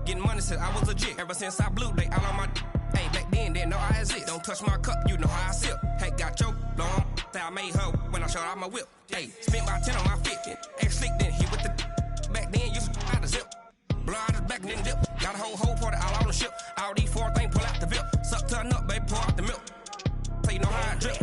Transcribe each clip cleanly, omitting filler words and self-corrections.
Getting money since I was legit. Ever since I blew, they all on my Hey, back then, didn't know I exist. Don't touch my cup, you know how I sip. Hey, got your long. Say I made her when I showed out my whip. Hey, spent about 10 on my 50. Ex-slick, then hit with the back then, used to out the zip. Blow out his back, then dip. Got a whole party all on the ship. All these four things, pull out the VIP. Suck to a nut, baby, pour out the milk. So you know how I drip.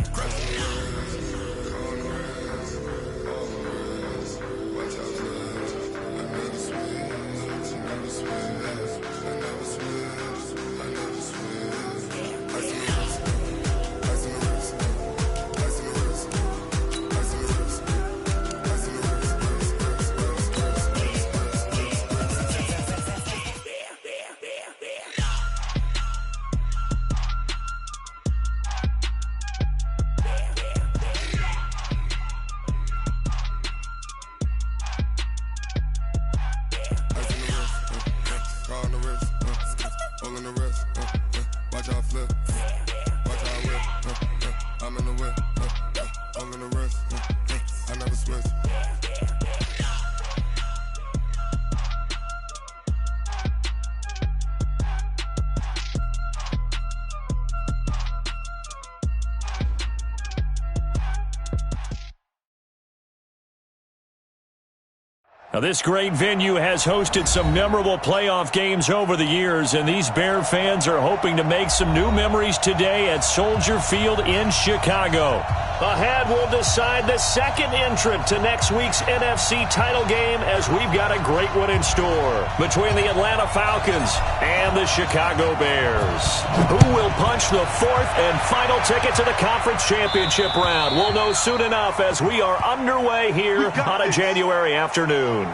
Now, this great venue has hosted some memorable playoff games over the years, and these Bear fans are hoping to make some new memories today at Soldier Field in Chicago. Ahead, we'll decide the second entrant to next week's NFC title game as we've got a great one in store between the Atlanta Falcons and the Chicago Bears. Who will punch the fourth and final ticket to the conference championship round? We'll know soon enough as we are underway here on a January afternoon.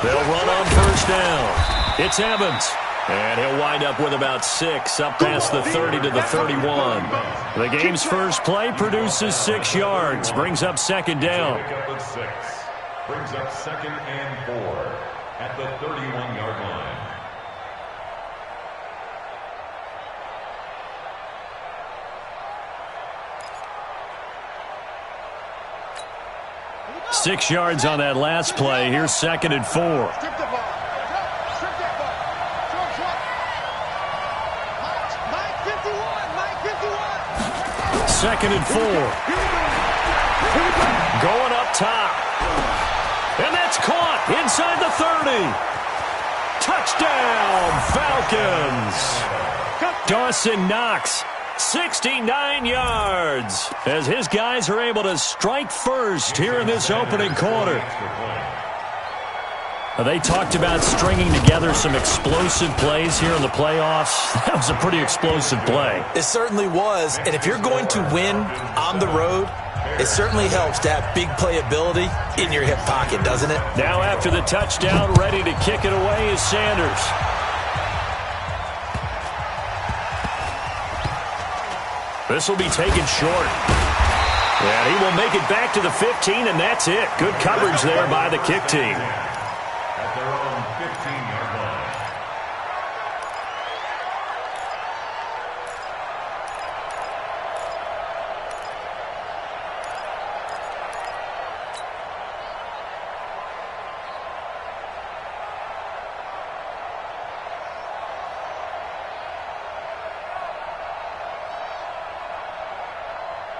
They'll run on first down. It's Evans. And he'll wind up with about 6 up past the 30 to the 31. The game's first play produces 6 yards. Brings up second down. Brings up second and 4 at the 31-yard line. Six yards on that last play. Here's second and 4. Second and 4. Going up top. And that's caught inside the 30. Touchdown, Falcons. Dawson Knox, 69 yards, as his guys are able to strike first here in this opening quarter. They talked about stringing together some explosive plays here in the playoffs. That was a pretty explosive play. It certainly was, and if you're going to win on the road, it certainly helps to have big playability in your hip pocket, doesn't it? Now after the touchdown, ready to kick it away is Sanders. This will be taken short. And he will make it back to the 15, and that's it. Good coverage there by the kick team. At their own 15-yard line.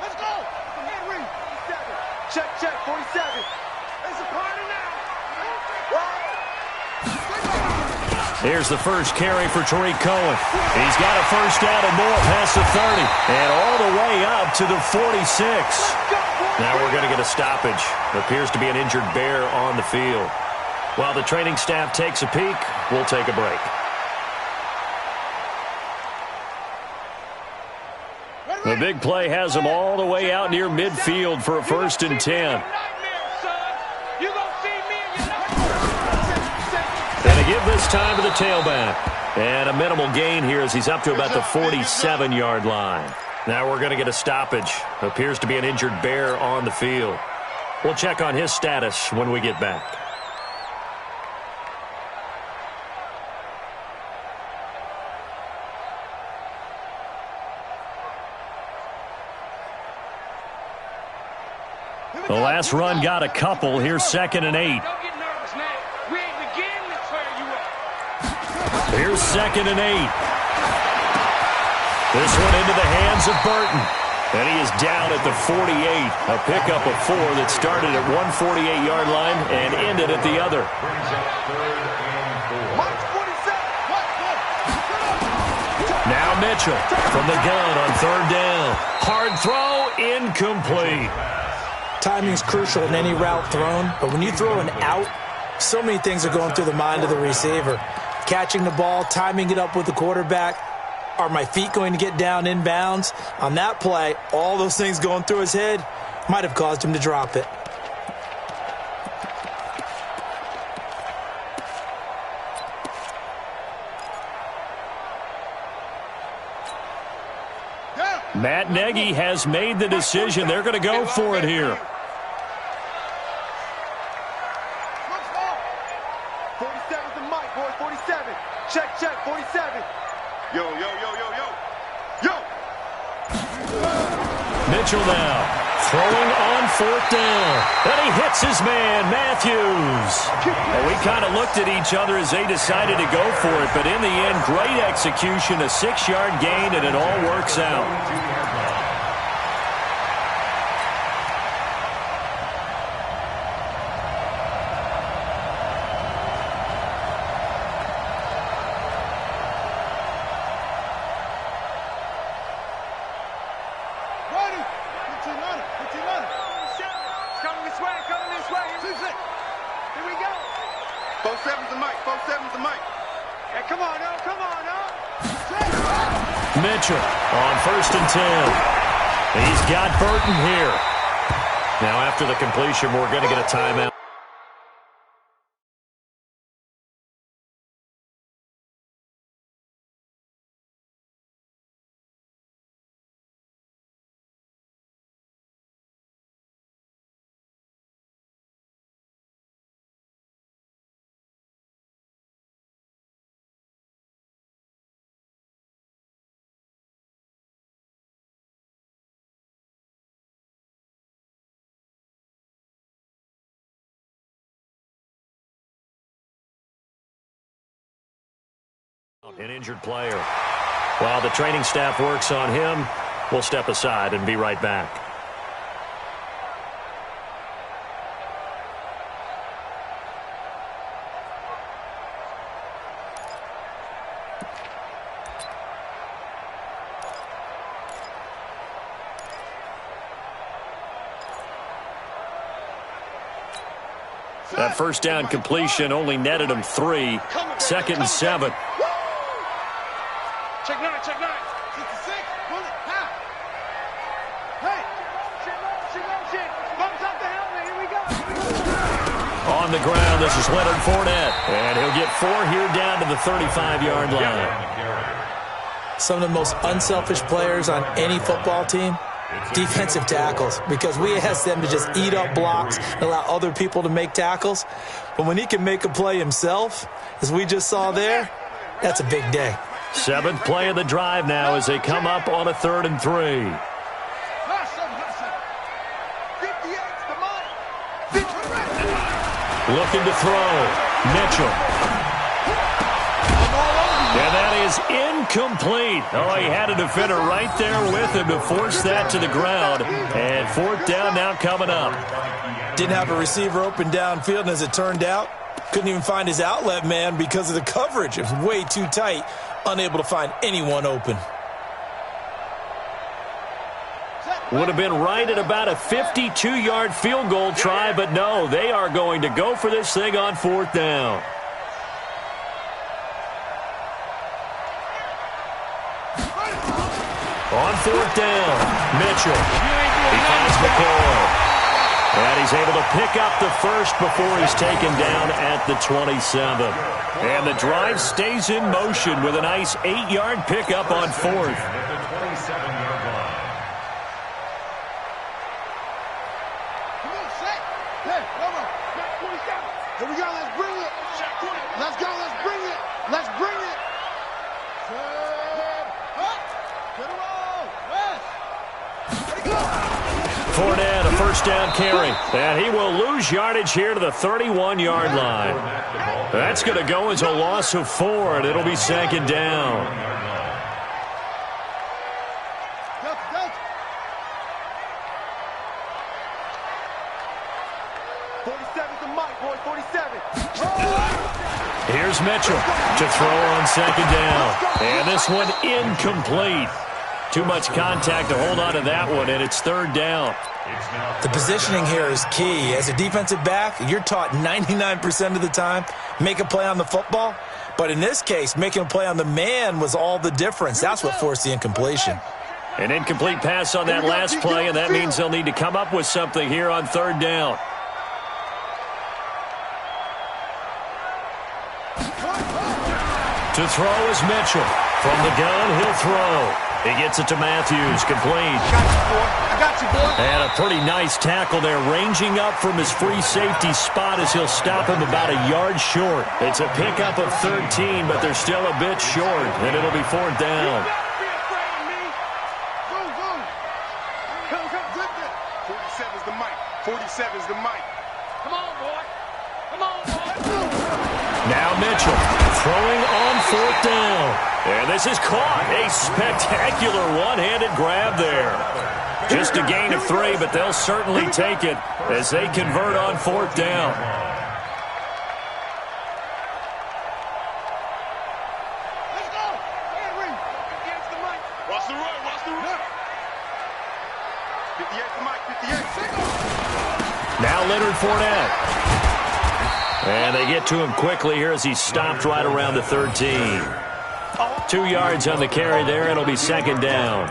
Let's go! Henry, 47. Check, 47. It's a party now. Here's the first carry for Tariq Cohen. He's got a first down and more past the 30. And all the way up to the 46. Now we're going to get a stoppage. Appears to be an injured Bear on the field. While the training staff takes a peek, we'll take a break. The big play has them all the way out near midfield for a 1st and 10. And they give this time to the tailback. And a minimal gain here as he's up to about the 47-yard line. Now we're going to get a stoppage. Appears to be an injured Bear on the field. We'll check on his status when we get back. The last run got a couple. Here's 2nd and 8. Don't get nervous now. We ain't beginning to tear you up. Here's 2nd and 8. This one into the hands of Burton. And he is down at the 48. A pickup of 4 that started at 148-yard line and ended at the other. Now Mitchell from the gun on 3rd down. Hard throw, incomplete. Timing's crucial in any route thrown, but when you throw an out, so many things are going through the mind of the receiver. Catching the ball, timing it up with the quarterback. Are my feet going to get down inbounds? On that play, all those things going through his head might have caused him to drop it. Matt Nagy has made the decision. They're going to go for it here. 47's the mic, boy. 47. Check, 47. Yo. Mitchell now throwing on 4th down. And he hits his man, Matthews. Well, we kind of looked at each other as they decided to go for it, but in the end, great execution, a 6-yard gain, and it all works out. Mitchell on 1st and 10. He's got Burton here. Now after the completion, we're going to get a timeout. An injured player. While the training staff works on him, we'll step aside and be right back. That 1st down completion only netted him 3. 2nd and 7. Check 9. 66. Bullet. Ha. Hey. Shit. Bumps up the helmet. Here we go. On the ground, this is Leonard Fournette. And he'll get 4 here down to the 35-yard line. Some of the most unselfish players on any football team, defensive tackles, because we ask them to just eat up blocks and allow other people to make tackles. But when he can make a play himself, as we just saw there, that's a big day. 7th play of the drive now as they come up on a 3rd and 3. Looking to throw. Mitchell. And that is incomplete. Oh, he had a defender right there with him to force that to the ground. And 4th down now coming up. Didn't have a receiver open downfield, and as it turned out, couldn't even find his outlet man because of the coverage. It was way too tight. Unable to find anyone open. Would have been right at about a 52-yard field goal try, but no, they are going to go for this thing on 4th down. On 4th down, Mitchell. He finds McCoy. And he's able to pick up the 1st before he's taken down at the 27. And the drive stays in motion with a nice 8-yard pickup on 4th. Hey, come on. Here we go. Let's bring it. Let's go. Let's bring it. Let's bring it. Get it on. Fournette, a first down carry. And he will lose yardage here to the 31-yard line. That's going to go as a loss of 4, and it'll be second down. Here's Mitchell to throw on second down. And this one incomplete. Too much contact to hold on to that one, and it's third down. The positioning here is key. As a defensive back, you're taught 99% of the time, make a play on the football. But in this case, making a play on the man was all the difference. That's what forced the incompletion. An incomplete pass on that last play, and that means they'll need to come up with something here on third down. To throw is Mitchell. From the gun, he'll throw. He gets it to Matthews, complete. I got you, boy. And a pretty nice tackle there, ranging up from his free safety spot as he'll stop him about a yard short. It's a pickup of 13, but they're still a bit short, and it'll be fourth down. Go. 47's the mic. 47's the mic. Come on, boy. Now Mitchell throwing on fourth down. And this is caught. A spectacular one-handed grab there. Just a gain of 3, but they'll certainly take it as they convert on fourth down. Let's go. Against the mic. Watch the run. 58's the mic. 58. Now Leonard Fournette. And they get to him quickly here as he's stopped right around the 13. 2 yards on the carry there. It'll be second down.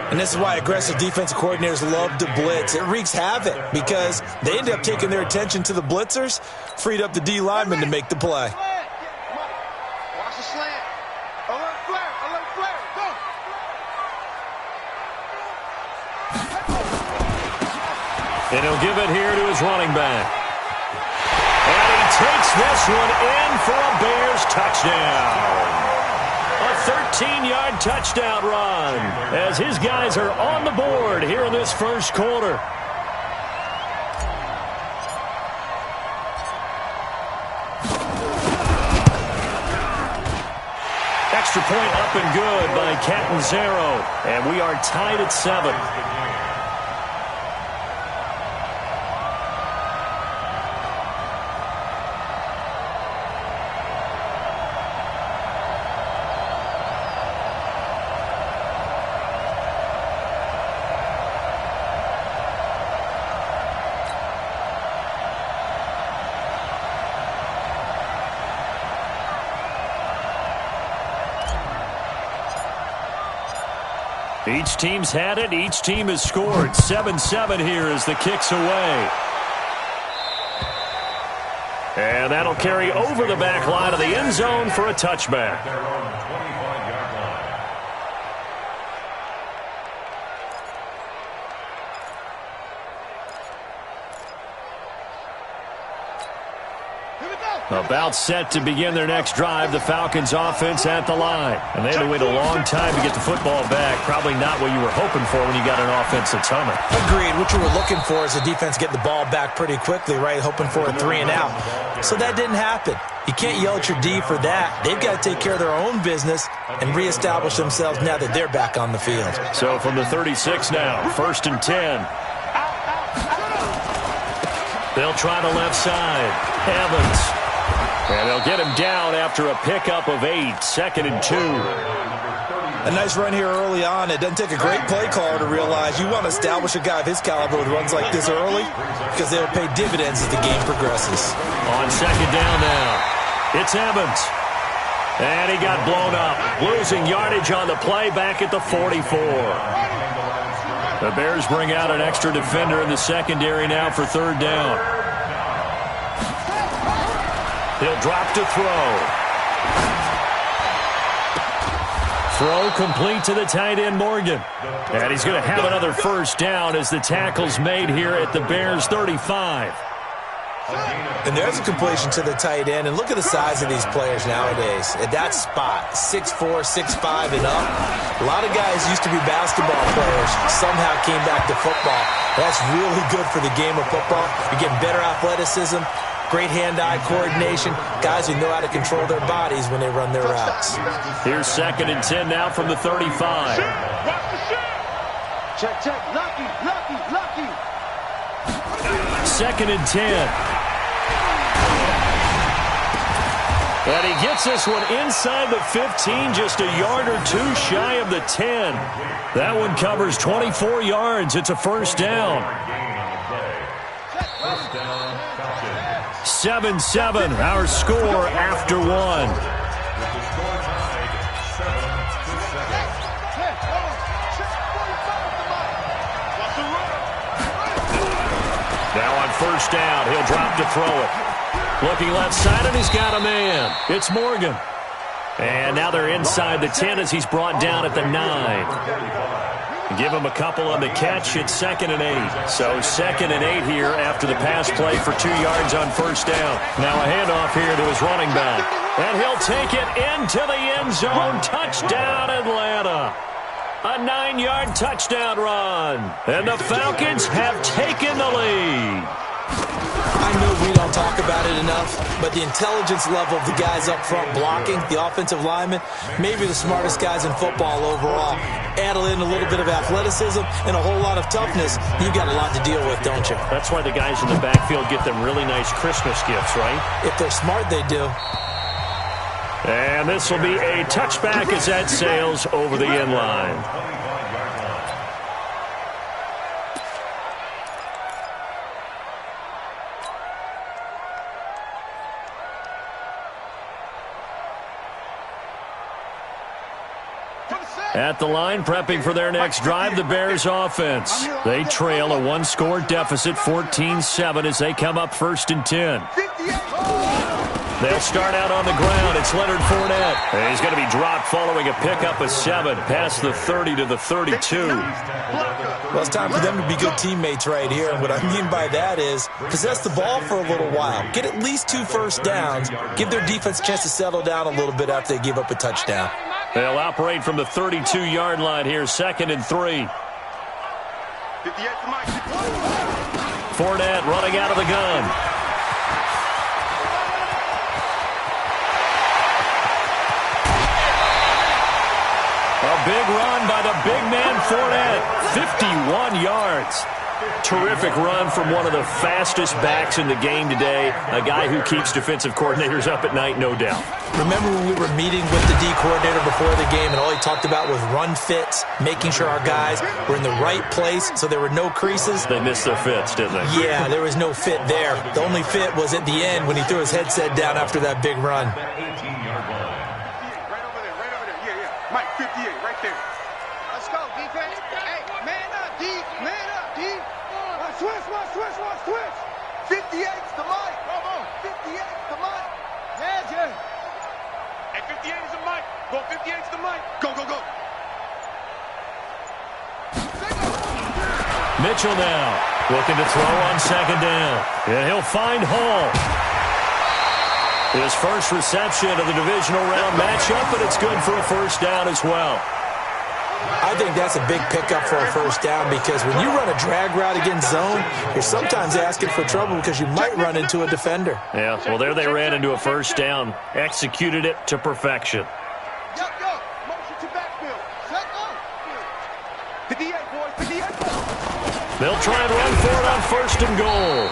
And this is why aggressive defensive coordinators love to blitz. It wreaks havoc because they end up taking their attention to the blitzers, freed up the D lineman to make the play. Watch the slant. Alert flare. Go. And he'll give it here to his running back. And he takes this one in for a Bears touchdown. A 13-yard touchdown run as his guys are on the board here in this first quarter. Extra point up and good by Catanzaro. And we are tied at 7. Each team's had it. Each team has scored. 7-7 here as the kick's away. And that'll carry over the back line of the end zone for a touchback. About set to begin their next drive, the Falcons offense at the line. And they had to wait a long time to get the football back. Probably not what you were hoping for when you got an offense that's humming. Agreed. What you were looking for is the defense getting the ball back pretty quickly, right? Hoping for a 3 and out. So that didn't happen. You can't yell at your D for that. They've got to take care of their own business and reestablish themselves now that they're back on the field. So from the 36 now, 1st and 10. They'll try the left side. Evans. And they'll get him down after a pickup of 8, 2nd and 2. A nice run here early on. It doesn't take a great play caller to realize you want to establish a guy of his caliber with runs like this early because they'll pay dividends as the game progresses. On second down now, it's Evans. And he got blown up, losing yardage on the play back at the 44. The Bears bring out an extra defender in the secondary now for third down. He'll drop to throw. Throw complete to the tight end, Morgan. And he's going to have another first down as the tackle's made here at the Bears' 35. And there's a completion to the tight end. And look at the size of these players nowadays. At that spot, 6'4", 6'5", and up. A lot of guys used to be basketball players, somehow came back to football. That's really good for the game of football. You're getting better athleticism, great hand-eye coordination, guys who know how to control their bodies when they run their routes. Here's 2nd and 10 now from the 35. Check, check. Lucky, lucky, lucky. 2nd and 10. And he gets this one inside the 15, just a yard or two shy of the 10. That one covers 24 yards. It's a first down. 7-7, our score after one. Now on first down, he'll drop to throw it. Looking left side, and he's got a man. It's Morgan. And now they're inside the 10 as he's brought down at the 9. Give him a couple on the catch. It's 2nd and 8. So 2nd and 8 here after the pass play for 2 yards on first down. Now a handoff here to his running back. And he'll take it into the end zone. Touchdown, Atlanta. A 9-yard touchdown run. And the Falcons have taken the lead. I know we don't talk about it enough, but the intelligence level of the guys up front blocking, the offensive linemen, maybe the smartest guys in football overall. Add in a little bit of athleticism and a whole lot of toughness, you've got a lot to deal with, don't you? That's why the guys in the backfield get them really nice Christmas gifts, right? If they're smart, they do. And this will be a touchback as that sails over the end line. At the line, prepping for their next drive, the Bears offense. They trail a one-score deficit, 14-7, as they come up 1st and 10. They'll start out on the ground. It's Leonard Fournette. And he's going to be dropped following a pickup of 7 past the 30 to the 32. Well, it's time for them to be good teammates right here. And what I mean by that is possess the ball for a little while. Get at least 2 first downs. Give their defense a chance to settle down a little bit after they give up a touchdown. They'll operate from the 32-yard line here, 2nd and 3. Fournette running out of the gun. A big run by the big man Fournette, 51 yards. Terrific run from one of the fastest backs in the game today, a guy who keeps defensive coordinators up at night, no doubt. Remember when we were meeting with the D coordinator before the game and all he talked about was run fits, making sure our guys were in the right place so there were no creases? They missed their fits, didn't they? Yeah, there was no fit there. The only fit was at the end when he threw his headset down after that big run. Mike, 58, right there. Let's go, defense. Hey, man up, D. Man up, D. One switch. 58's the mic. Come on. 58's the mic. Yeah, Jay. Hey, 58 is the mic. Go, 58's the mic. Go. Mitchell now looking to throw on 2nd down. And he'll find Hall. His first reception of the divisional round matchup, but it's good for a first down as well. I think that's a big pickup for a first down because when you run a drag route against zone, you're sometimes asking for trouble because you might run into a defender. Yeah, well, there they ran into a first down. Executed it to perfection. Yo. Motion to backfield. Set up. 58, boys. 58. They'll try and run for it on 1st and goal.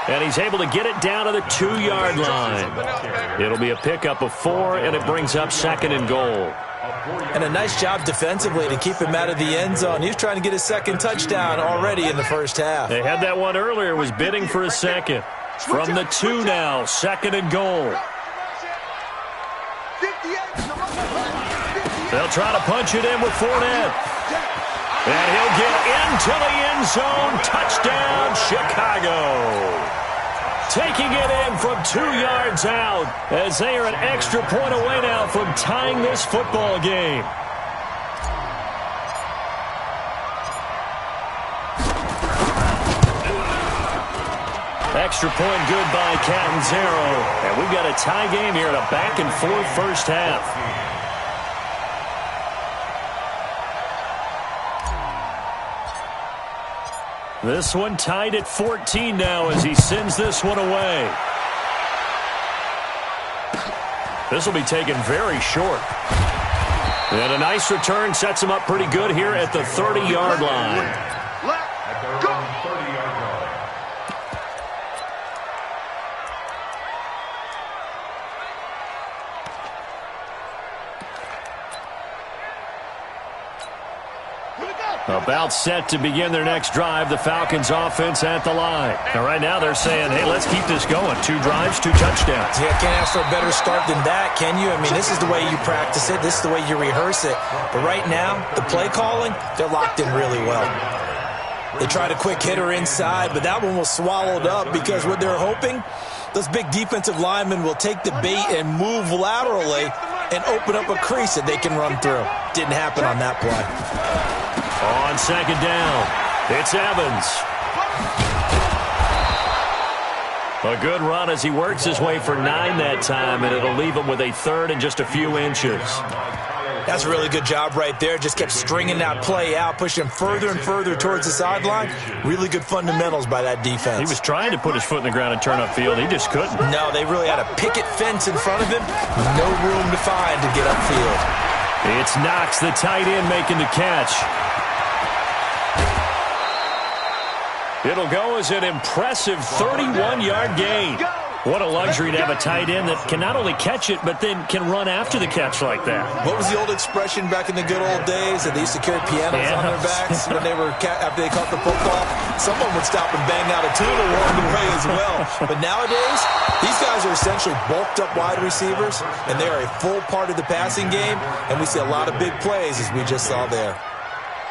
And he's able to get it down to the 2-yard line. It'll be a pickup of 4, and it brings up 2nd and goal. And a nice job defensively to keep him out of the end zone. He was trying to get his 2nd touchdown already in the first half. They had that one earlier, was bidding for a 2nd. From the 2 now, 2nd and goal. They'll try to punch it in with Fournette. And he'll get into the end zone. Touchdown, Chicago. Taking it in from 2 yards out as they are an extra point away now from tying this football game. Extra point good by Catanzaro. And we've got a tie game here in a back-and-forth first half. This one tied at 14 now as he sends this one away. This will be taken very short. And a nice return sets him up pretty good here at the 30-yard line. At their own 30-yard line. About set to begin their next drive, the Falcons offense at the line. And right now they're saying, hey, let's keep this going. 2 drives, 2 touchdowns. Yeah, can't ask for a better start than that, can you? I mean, this is the way you practice it. This is the way you rehearse it. But right now, the play calling, they're locked in really well. They tried a quick hitter inside, but that one was swallowed up because what they're hoping, those big defensive linemen will take the bait and move laterally and open up a crease that they can run through. Didn't happen on that play. On second down, it's Evans. A good run as he works his way for 9 that time, and it'll leave him with a 3rd and just a few inches. That's a really good job right there. Just kept stringing that play out, pushing him further and further towards the sideline. Really good fundamentals by that defense. He was trying to put his foot in the ground and turn upfield. He just couldn't. No, they really had a picket fence in front of him. No room to find to get upfield. It's Knox, the tight end, making the catch. It'll go as an impressive 31-yard gain. What a luxury to have a tight end that can not only catch it, but then can run after the catch like that. What was the old expression back in the good old days that they used to carry pianos on their backs when they were after they caught the football? Someone would stop and bang out a tune along the way as well. But nowadays, these guys are essentially bulked up wide receivers, and they are a full part of the passing game, and we see a lot of big plays as we just saw there.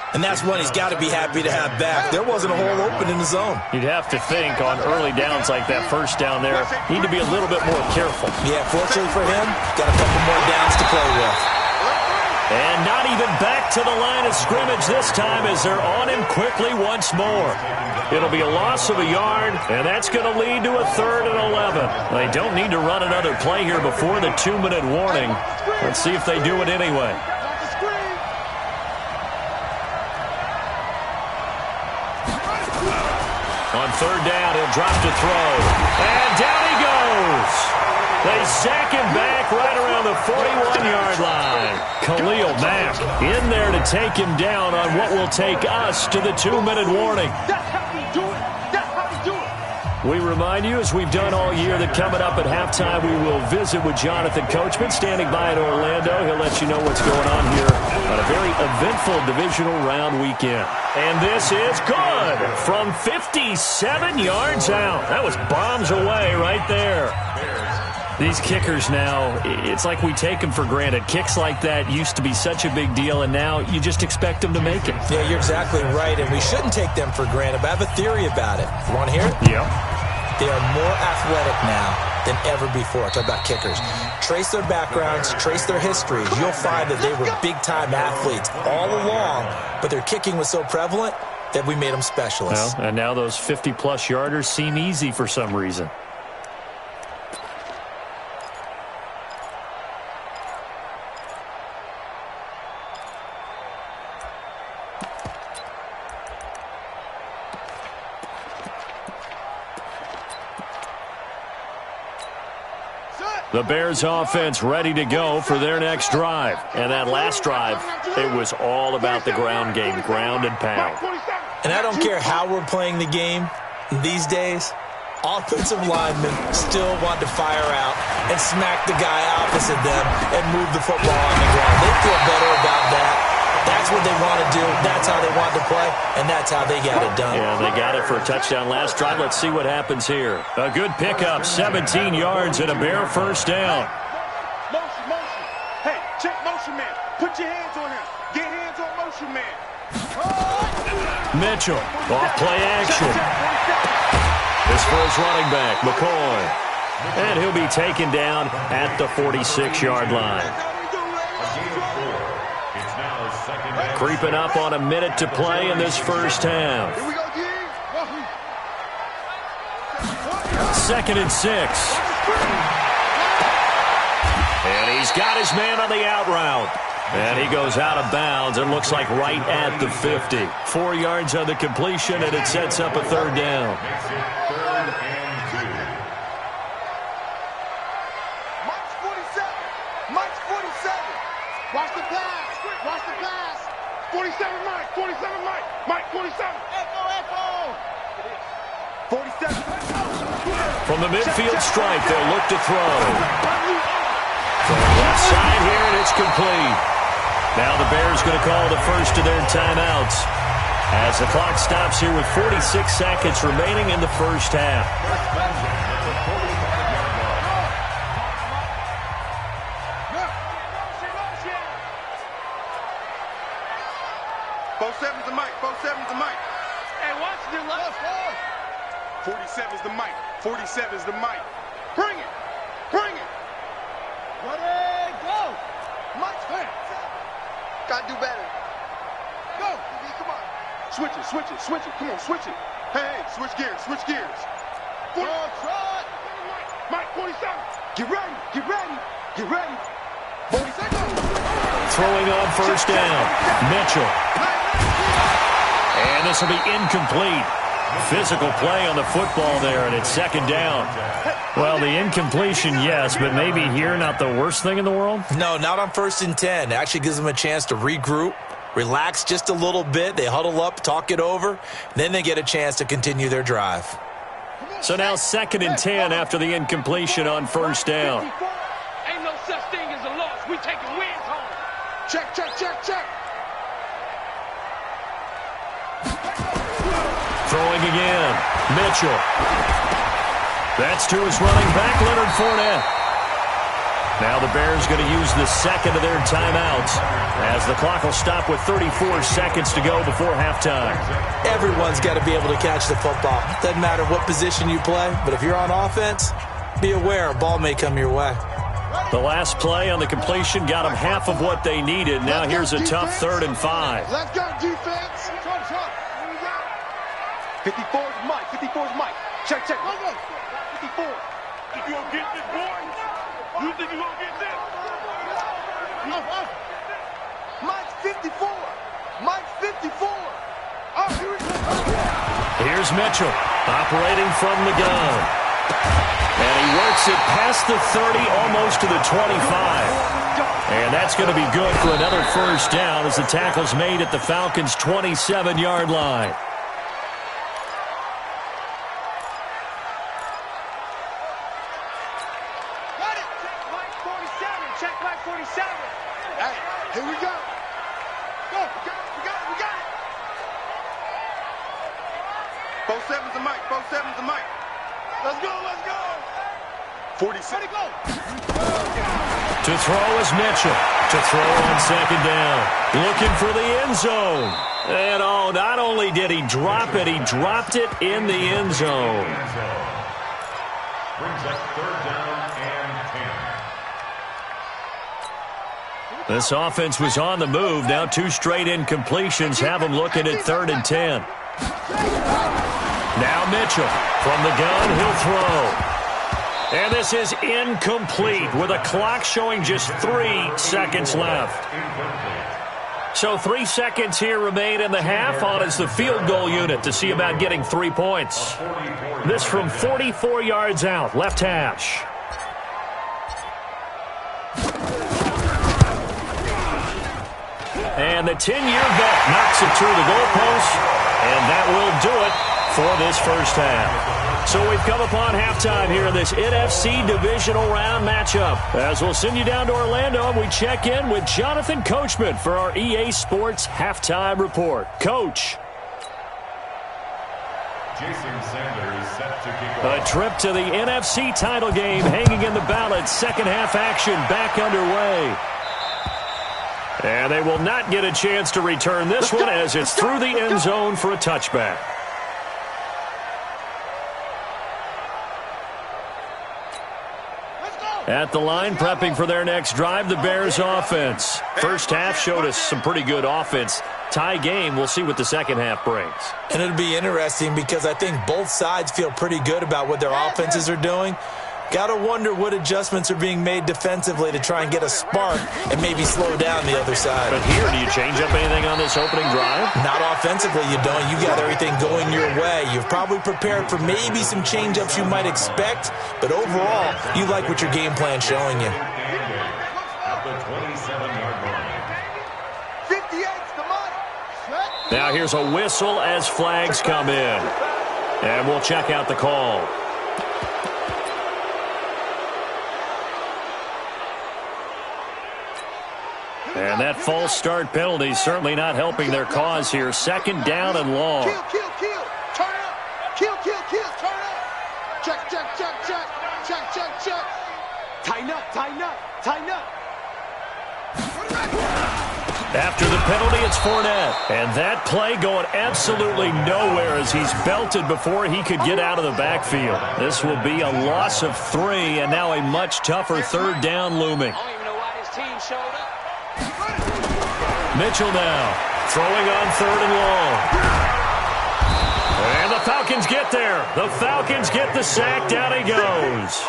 And that's one he's got to be happy to have back. There wasn't a hole open in the zone. You'd have to think on early downs like that first down there, need to be a little bit more careful. Yeah, fortunately for him, got a couple more downs to play with. And not even back to the line of scrimmage this time as they're on him quickly once more. It'll be a loss of a yard, and that's going to lead to a 3rd and 11. They don't need to run another play here before the 2-minute warning. Let's see if they do it anyway. On 3rd down, he'll drop to throw. And down he goes. They sack him back right around the 41-yard line. Khalil Mack in there to take him down on what will take us to the 2-minute warning. That's how we do it. That's how we do it. We remind you, as we've done all year, that coming up at halftime, we will visit with Jonathan Coachman, standing by in Orlando. He'll let you know what's going on here on a very eventful divisional round weekend. And this is good from 57 yards out. That was bombs away right there. These kickers now, it's like we take them for granted. Kicks like that used to be such a big deal, and now you just expect them to make it. Yeah, you're exactly right, and we shouldn't take them for granted, but I have a theory about it. You want to hear it? Yeah. They are more athletic now than ever before. Talk about kickers. Trace their backgrounds, trace their histories. You'll find that they were big-time athletes all along, but their kicking was so prevalent that we made them specialists. Well, and now those 50-plus yarders seem easy for some reason. The Bears offense ready to go for their next drive. And that last drive, it was all about the ground game, ground and pound. And I don't care how we're playing the game these days, offensive linemen still want to fire out and smack the guy opposite them and move the football on the ground. They feel better about that. That's what they want to do. That's how they want to play, and that's how they got it done. Yeah, they got it for a touchdown last drive. Let's see what happens here. A good pickup, 17 yards and a Bear first down. Motion, motion. Hey, check motion man. Put your hands on him. Get hands on motion man. Mitchell, off play action. This for his running back, McCoy. And he'll be taken down at the 46-yard line. Creeping up on a minute to play in this first half. Here we go, 2nd and 6. And he's got his man on the out route. And he goes out of bounds. It looks like right at the 50. 4 yards on the completion, and it sets up a 3rd down. Makes it 3rd and 2. Mike's 47. Mike's 47. Watch the pass. Watch the pass. 47 Mike. 47 Mike. Mike 47. Echo, echo. 47. From the midfield stripe, they'll look to throw. From the left side here, and it's complete. Now the Bears going to call the first of their timeouts as the clock stops here with 46 seconds remaining in the first half. Both sevens the mic. Both sevens the mic. Hey, watch your left. 47's the mic. 47's the mic. Bring it. Bring it. Ready, go. Mike's hands. Gotta do better. Go. Come on. Switch it, switch it, switch it. Come on, switch it. Hey, switch gears, switch gears. Mike, 47. Get ready, get ready, get ready. 47. Throwing on first down, Mitchell. And this will be incomplete. Physical play on the football there, and it's 2nd down. Well, the incompletion, yes, but maybe here not the worst thing in the world? No, not on 1st and 10. It actually gives them a chance to regroup, relax just a little bit. They huddle up, talk it over. Then they get a chance to continue their drive. So now 2nd and 10 after the incompletion on first down. Ain't no such thing as a loss. We taking wins home. Check, check, check, check. Throwing again, Mitchell. That's to his running back, Leonard Fournette. Now the Bears going to use the 2nd of their timeouts as the clock will stop with 34 seconds to go before halftime. Everyone's got to be able to catch the football. Doesn't matter what position you play, but if you're on offense, be aware a ball may come your way. The last play on the completion got them half of what they needed. Now here's a tough 3rd and 5. Let's go, defense. 54's Mike. 54's Mike. Check, check. 54. Think you gonna get this, boy? You think you gonna get this? Mike's 54. Mike's 54. Oh, here we go. Here's Mitchell operating from the gun. And he works it past the 30, almost to the 25. And that's going to be good for another first down as the tackle's made at the Falcons' 27-yard line. Here we go. Go, we got it. Both sevens the mic, both sevens the mic. Let's go. 47. Go. To throw is Mitchell. To throw on 2nd down. Looking for the end zone. And not only did he drop it, he dropped it in the end zone. Brings up 3rd down and 10. This offense was on the move. Now 2 straight incompletions have them looking at 3rd and 10. Now Mitchell from the gun. He'll throw. And this is incomplete with a clock showing just 3 seconds left. So 3 seconds here remain in the half. On is the field goal unit to see about getting 3 points. This from 44 yards out, left hash. And the 10-year vet knocks it through the goalpost, and that will do it for this first half. So we've come upon halftime here in this NFC Divisional Round matchup. As we'll send you down to Orlando, we check in with Jonathan Coachman for our EA Sports Halftime Report. Coach. Jason Sanders set to kick off. A trip to the NFC title game hanging in the balance. Second half action back underway. And they will not get a chance to return this one as it's through the end zone for a touchback. At the line, prepping for their next drive, the Bears offense. First half showed us some pretty good offense. Tie game, we'll see what the second half brings. And it'll be interesting because I think both sides feel pretty good about what their offenses are doing. Got to wonder what adjustments are being made defensively to try and get a spark and maybe slow down the other side. But here, do you change up anything on this opening drive? Not offensively, you don't. You got everything going your way. You've probably prepared for maybe some change-ups you might expect, but overall, you like what your game plan's showing you. At the 27-yard line. 58's the money. Now here's a whistle as flags come in. And we'll check out the call. And that false start penalty certainly not helping their cause here. Second down and long. Kill, kill, kill. Turn up. Kill, kill, kill. Turn up. Check, check, check, check. Check, check, check. Tighten up, tighten up, tighten up. After the penalty, it's Fournette. And that play going absolutely nowhere as he's belted before he could get out of the backfield. This will be a loss of 3, and now a much tougher third down looming. I don't even know why this team showed up. Mitchell now, throwing on third and long. And the Falcons get there. The Falcons get the sack. Down he goes.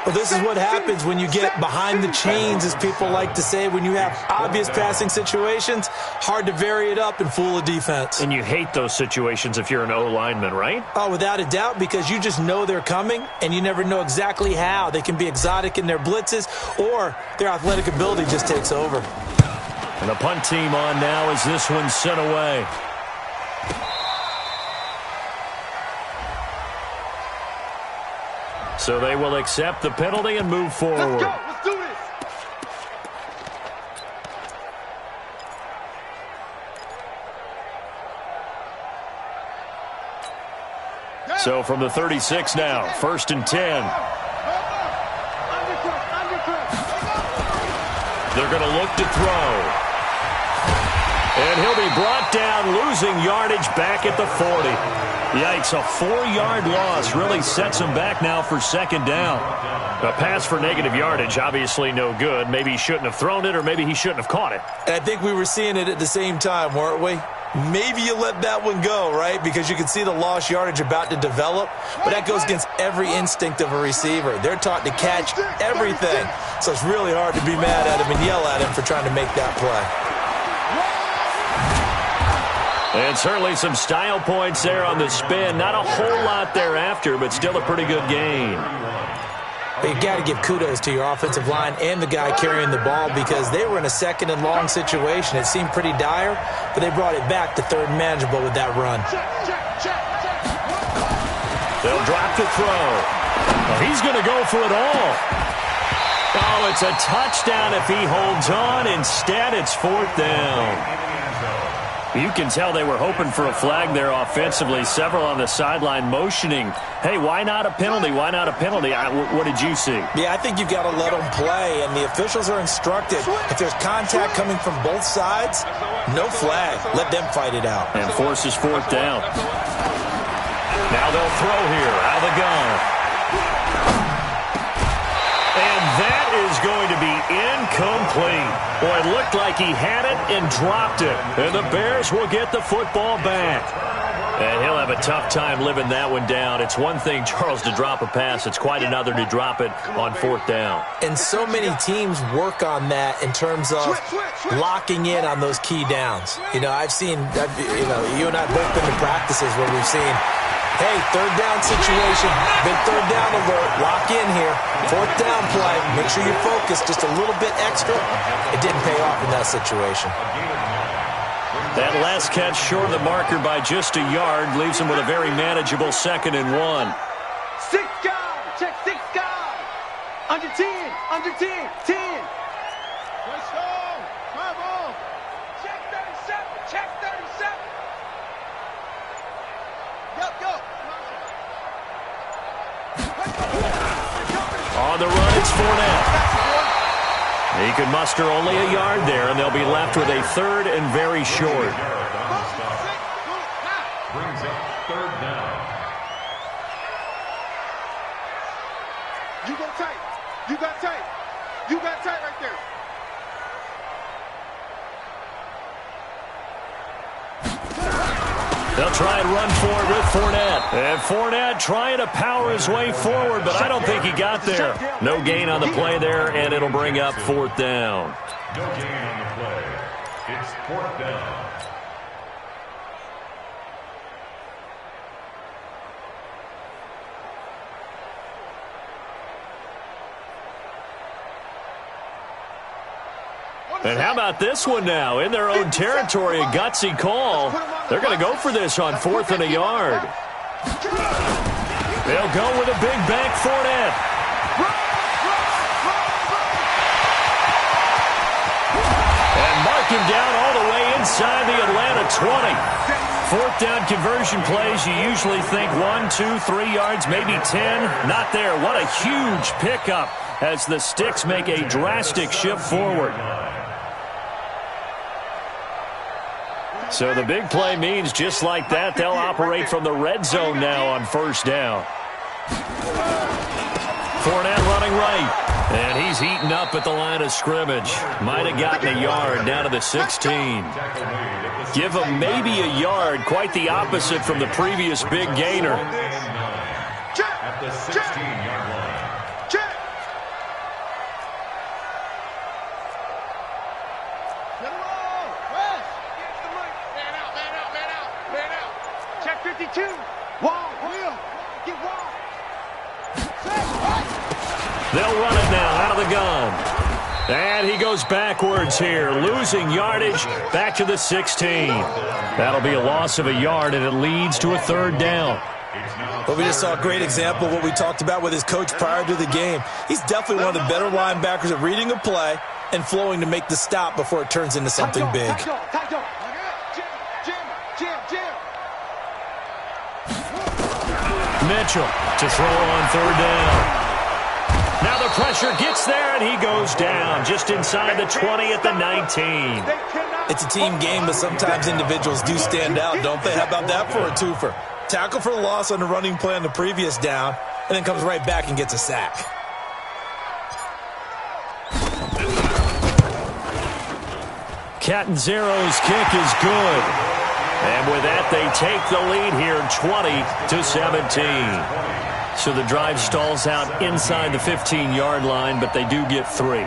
Well, this is what happens when you get behind the chains, as people like to say. When you have obvious passing situations, hard to vary it up and fool a defense. And you hate those situations if you're an O-lineman, right? Oh, without a doubt, because you just know they're coming, and you never know exactly how. They can be exotic in their blitzes, or their athletic ability just takes over. And the punt team on now as this one's sent away. So they will accept the penalty and move forward. Let's go. Let's do this. So from the 36 now, 1st and 10. They're going to look to throw. And he'll be brought down, losing yardage back at the 40. Yikes, a 4-yard loss really sets him back now for second down. A pass for negative yardage, obviously no good. Maybe he shouldn't have thrown it, or maybe he shouldn't have caught it. And I think we were seeing it at the same time, weren't we? Maybe you let that one go, right? Because you can see the lost yardage about to develop. But that goes against every instinct of a receiver. They're taught to catch everything. So it's really hard to be mad at him and yell at him for trying to make that play. And certainly some style points there on the spin. Not a whole lot thereafter, but still a pretty good gain. But you got to give kudos to your offensive line and the guy carrying the ball, because they were in a second and long situation. It seemed pretty dire, but they brought it back to third and manageable with that run. They'll drop to throw. Well, he's going to go for it all. Oh, it's a touchdown if he holds on. Instead, it's 4th down. You can tell they were hoping for a flag there offensively. Several on the sideline motioning, hey, why not a penalty? Why not a penalty? What did you see? Yeah, I think you've got to let them play, and the officials are instructed. If there's contact coming from both sides, no flag. Let them fight it out. And forces 4th down. Now they'll throw here out of the gun. And that is going to be incomplete. Boy, it looked like he had it and dropped it. And the Bears will get the football back. And he'll have a tough time living that one down. It's one thing, Charles, to drop a pass. It's quite another to drop it on 4th down. And so many teams work on that in terms of locking in on those key downs. You know, I've seen, you and I have both been to practices where we've seen, hey, third down situation, big third down alert, lock in here, 4th down play, make sure you focus just a little bit extra. It didn't pay off in that situation. That last catch short of the marker by just a yard leaves him with a very manageable 2nd and 1. 6 guard, check 6 guard. Under 10, under 10, 10. Let's go, come on. Check 37, check 37. Go. On the run, it's Fournette. He could muster only a yard there, and they'll be left with a 3rd and very short. Brings up 3rd down. You go tight. You got tight. You got tight right there. They'll try and run forward with Fournette. And Fournette trying to power his way forward, but I don't think he got there. No gain on the play there, and it'll bring up 4th down. No gain on the play. It's 4th down. And how about this one now? In their own territory, a gutsy call. They're going to go for this on 4th and a yard. They'll go with a big bank Fournette. And mark him down all the way inside the Atlanta 20. 4th down conversion plays, you usually think 1, 2, 3 yards, maybe 10. Not there. What a huge pickup as the Sticks make a drastic shift forward. So the big play means just like that, they'll operate from the red zone now on 1st down. Fournette running right. And he's heating up at the line of scrimmage. Might have gotten a yard down to the 16. Give him maybe a yard, quite the opposite from the previous big gainer. At the 16-yard line. Check 52. Wall, wheel. Get wall. They'll run it now out of the gun. And he goes backwards here, losing yardage back to the 16. That'll be a loss of a yard, and it leads to a 3rd down. Well, we just saw a great example of what we talked about with his coach prior to the game. He's definitely one of the better linebackers at reading a play and flowing to make the stop before it turns into something big. Mitchell to throw on 3rd down. Now the pressure gets there, and he goes down just inside the 20 at the 19. It's a team game, but sometimes individuals do stand out, don't they? How about that for a twofer? Tackle for a loss on the running play on the previous down, and then comes right back and gets a sack. Catanzaro's kick is good. And with that, they take the lead here, 20-17. So the drive stalls out inside the 15-yard line, but they do get 3.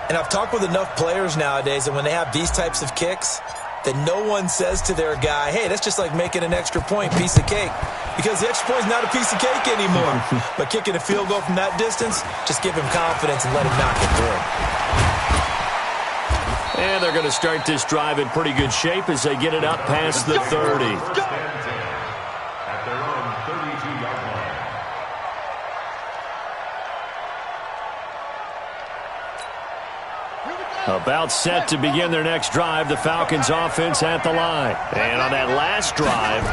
And I've talked with enough players nowadays, and when they have these types of kicks, that no one says to their guy, hey, that's just like making an extra point, piece of cake. Because the extra point is not a piece of cake anymore. But kicking a field goal from that distance, just give him confidence and let him knock it through. And they're going to start this drive in pretty good shape as they get it up past the 30. At their own 32-yard line. About set to begin their next drive, the Falcons offense at the line. And on that last drive,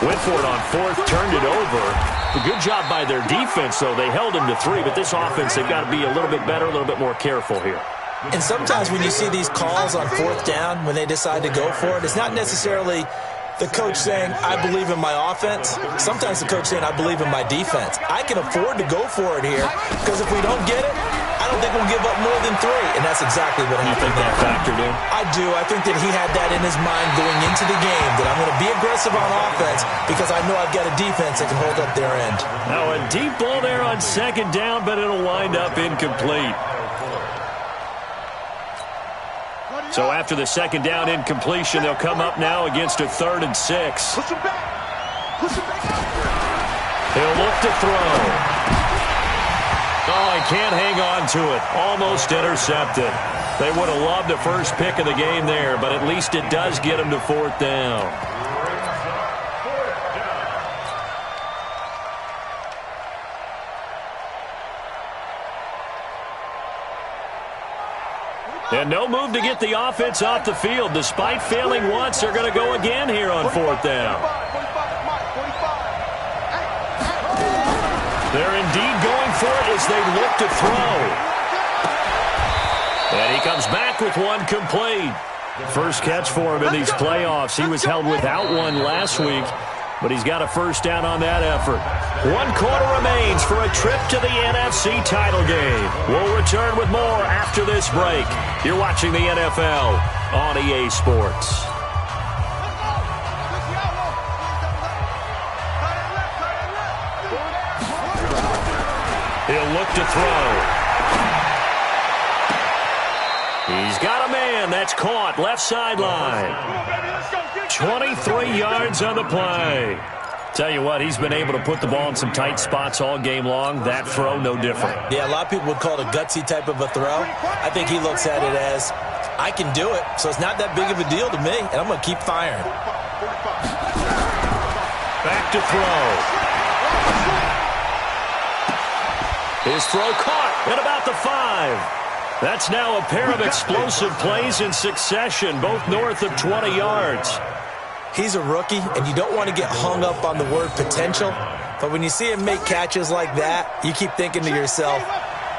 went for it on 4th, turned it over. A good job by their defense, though. They held them to 3, but this offense, they've got to be a little bit better, a little bit more careful here. And sometimes when you see these calls on 4th down, when they decide to go for it, it's not necessarily the coach saying, I believe in my offense. Sometimes the coach saying, I believe in my defense. I can afford to go for it here, because if we don't get it, I don't think we'll give up more than 3. And that's exactly what happened. You think that factored in? I do. I think that he had that in his mind going into the game, that I'm going to be aggressive on offense because I know I've got a defense that can hold up their end. Now a deep ball there on 2nd down, but it'll wind up incomplete. So after the 2nd down incompletion, they'll come up now against a 3rd and 6. Push him back. Push him back. He'll look to throw. Oh, he can't hang on to it. Almost intercepted. They would have loved the first pick of the game there, but at least it does get them to 4th down. And no move to get the offense off the field. Despite failing once, they're going to go again here on 4th down. They're indeed going for it as they look to throw. And he comes back with one complete. First catch for him in these playoffs. He was held without one last week. but he's got a first down on that effort. 1 quarter remains for a trip to the NFC title game. We'll return with more after this break. You're watching the NFL on EA Sports. He'll look to throw. He's got a man. That's caught. Left sideline. 23 yards on the play. Tell you what, he's been able to put the ball in some tight spots all game long. That throw, no different. Yeah, a lot of people would call it a gutsy type of a throw. I think he looks at it as, I can do it, so it's not that big of a deal to me, and I'm going to keep firing. Back to throw. His throw caught at about the 5. That's now a pair of explosive plays in succession, both north of 20 yards. He's a rookie, and you don't want to get hung up on the word potential. But when you see him make catches like that, you keep thinking to yourself,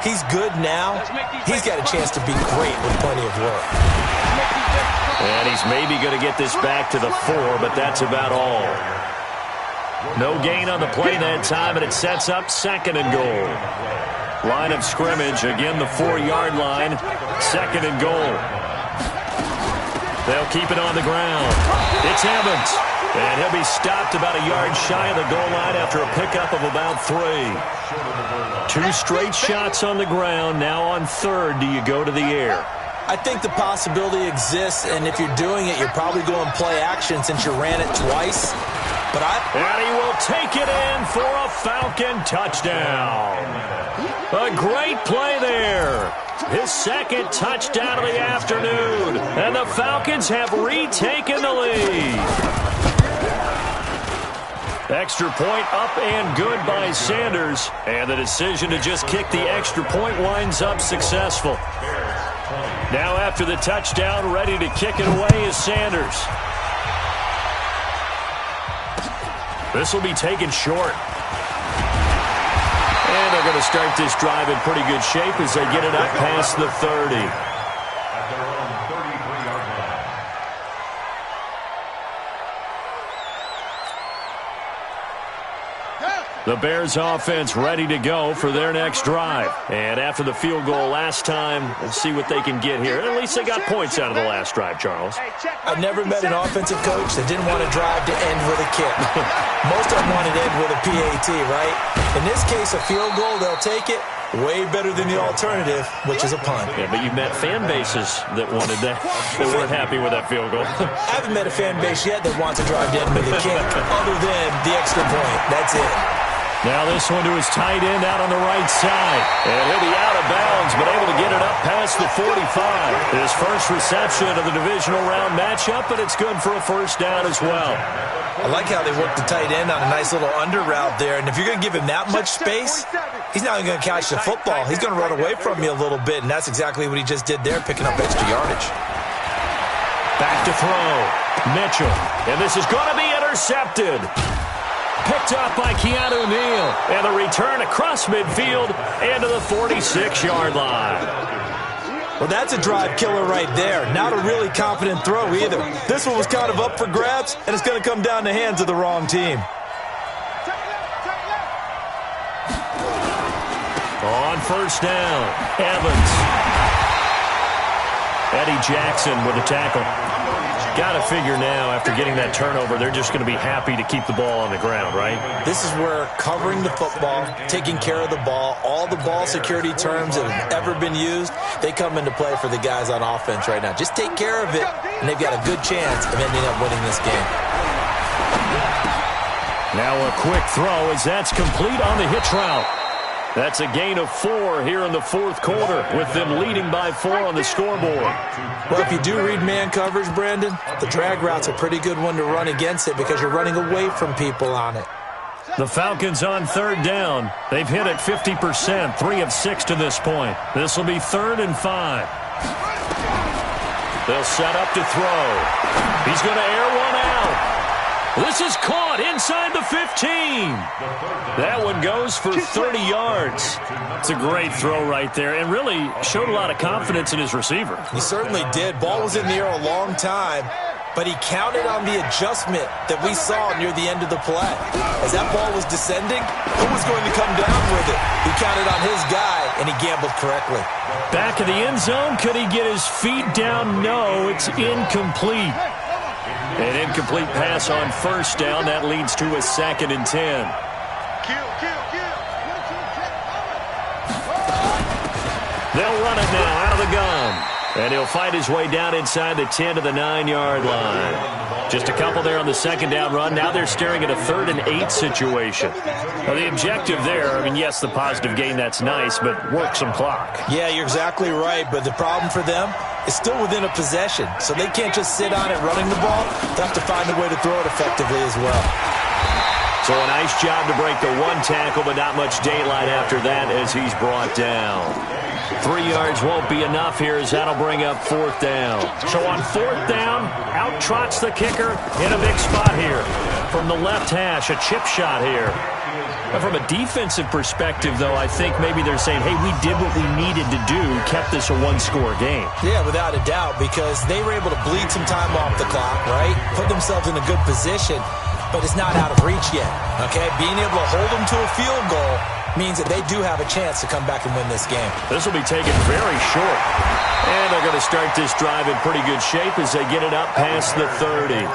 he's good now. He's got a chance to be great with plenty of work. And he's maybe going to get this back to the 4, but that's about all. No gain on the play that time, and it sets up 2nd and goal. Line of scrimmage, again the 4-yard line, 2nd and goal. They'll keep it on the ground. It's Evans, and he'll be stopped about a yard shy of the goal line after a pickup of about 3. 2 straight shots on the ground. Now on 3rd, do you go to the air? I think the possibility exists, and if you're doing it, you're probably going play action since you ran it twice. And he will take it in for a Falcon touchdown. A great play there. His 2nd touchdown of the afternoon. And the Falcons have retaken the lead. Extra point up and good by Sanders. And the decision to just kick the extra point winds up successful. Now after the touchdown, ready to kick it away is Sanders. This will be taken short. And they're going to start this drive in pretty good shape as they get it up past the 30. At their own 33-yard line. The Bears offense ready to go for their next drive. And after the field goal last time, let's see what they can get here. At least they got points out of the last drive, Charles. I never met an offensive coach that didn't want to drive to end with a kick. Most of them wanted to end with a PAT, right? In this case, a field goal, they'll take it. Way better than the alternative, which is a punt. Yeah, but you've met fan bases that wanted that, that weren't happy with that field goal. I haven't met a fan base yet that wants to drive to end with a kick, other than the extra point. That's it. Now this one to his tight end out on the right side. And he'll be out of bounds, but able to get it up past the 45. His first reception of the divisional round matchup, but it's good for a first down as well. I like how they work the tight end on a nice little under route there. And if you're going to give him that much space, he's not even going to catch the football. He's going to run away from you a little bit, and that's exactly what he just did there, picking up extra yardage. Back to throw. Mitchell. And this is going to be intercepted. Picked up by Keanu Neal. And the return across midfield and to the 46-yard line. Well, that's a drive killer right there. Not a really confident throw either. This one was kind of up for grabs, and it's going to come down the hands of the wrong team. On first down, Evans. Eddie Jackson with the tackle. Got to figure now, after getting that turnover, they're just going to be happy to keep the ball on the ground, right? This is where covering the football, taking care of the ball, all the ball security terms that have ever been used, they come into play for the guys on offense right now. Just take care of it, and they've got a good chance of ending up winning this game. Now a quick throw as that's complete on the hitch route. That's a gain of 4 here in the fourth quarter, with them leading by 4 on the scoreboard. Well, if you do read man coverage, Brandon, the drag route's a pretty good one to run against it because you're running away from people on it. The Falcons on third down. They've hit it 50%, 3 of 6 to this point. This will be 3rd and 5. They'll set up to throw. He's going to air one out. This is caught inside the 15. That one goes for 30 yards. It's a great throw right there and really showed a lot of confidence in his receiver. He certainly did. Ball was in the air a long time, but he counted on the adjustment that we saw near the end of the play. As that ball was descending, who was going to come down with it? He counted on his guy, and he gambled correctly. Back of the end zone. Could he get his feet down? No, it's incomplete. An incomplete pass on first down. That leads to a 2nd and 10. They'll run it now out of the gun. And he'll fight his way down inside the 10 to the 9-yard line. Just a couple there on the 2nd down run. Now they're staring at a 3rd and 8 situation. Well, the objective there, I mean, yes, the positive gain, that's nice, but work some clock. Yeah, you're exactly right, but the problem for them is still within a possession, so they can't just sit on it running the ball. They have to find a way to throw it effectively as well. So a nice job to break the 1 tackle, but not much daylight after that as he's brought down. 3 yards won't be enough here as that'll bring up 4th down. So on 4th down, out trots the kicker in a big spot here. From the left hash, a chip shot here. But from a defensive perspective, though, I think maybe they're saying, hey, we did what we needed to do, kept this a 1-score game. Yeah, without a doubt, because they were able to bleed some time off the clock, right? Put themselves in a good position, but it's not out of reach yet, okay? Being able to hold them to a field goal means that they do have a chance to come back and win this game. This will be taken very short. And they're going to start this drive in pretty good shape as they get it up past the 30.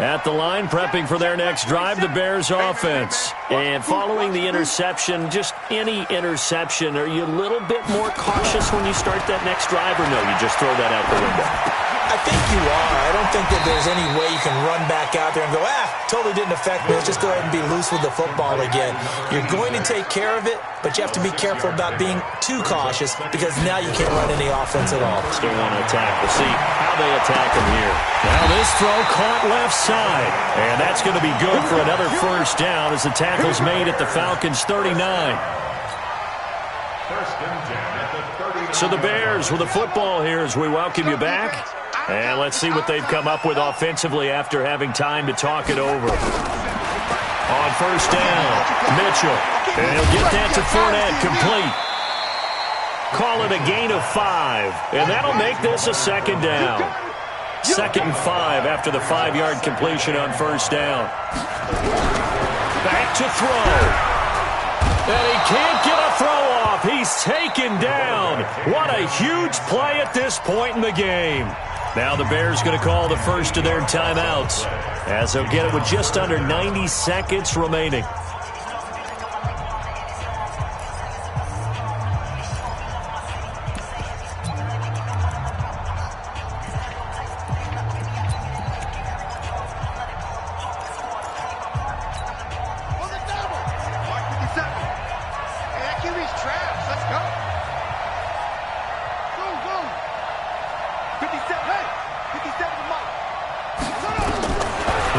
At the line, prepping for their next drive, the Bears offense. And following the interception, just any interception, are you a little bit more cautious when you start that next drive, or no, you just throw that out the window? I think you are. I don't think that there's any way you can run back out there and go, totally didn't affect me. Let's just go ahead and be loose with the football again. You're going to take care of it, but you have to be careful about being too cautious because now you can't run any offense at all. Still want to attack. We'll see how they attack him here. Now this throw caught left side, and that's going to be good for another 1st down as the tackle's made at the Falcons' 39. So the Bears with the football here as we welcome you back. And let's see what they've come up with offensively after having time to talk it over. On 1st down, Mitchell. And he'll get that to Fournette, complete. Call it a gain of 5. And that'll make this a 2nd down. 2nd and 5 after the 5-yard completion on 1st down. Back to throw. And he can't get a throw off. He's taken down. What a huge play at this point in the game. Now the Bears going to call the first of their timeouts as they'll get it with just under 90 seconds remaining.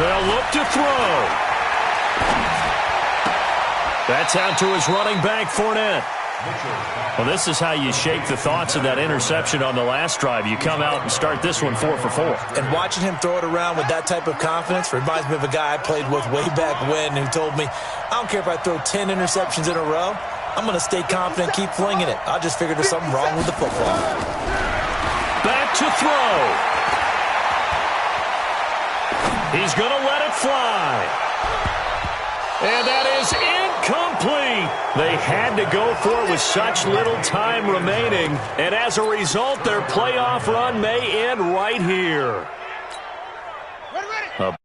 They'll look to throw. That's out to his running back, Fournette. Well, this is how you shake the thoughts of that interception on the last drive. You come out and start this one 4 for 4. And watching him throw it around with that type of confidence reminds me of a guy I played with way back when who told me, I don't care if I throw 10 interceptions in a row. I'm going to stay confident, keep flinging it. I just figured there's something wrong with the football. Back to throw. He's going to let it fly. And that is incomplete. They had to go for it with such little time remaining. And as a result, their playoff run may end right here. A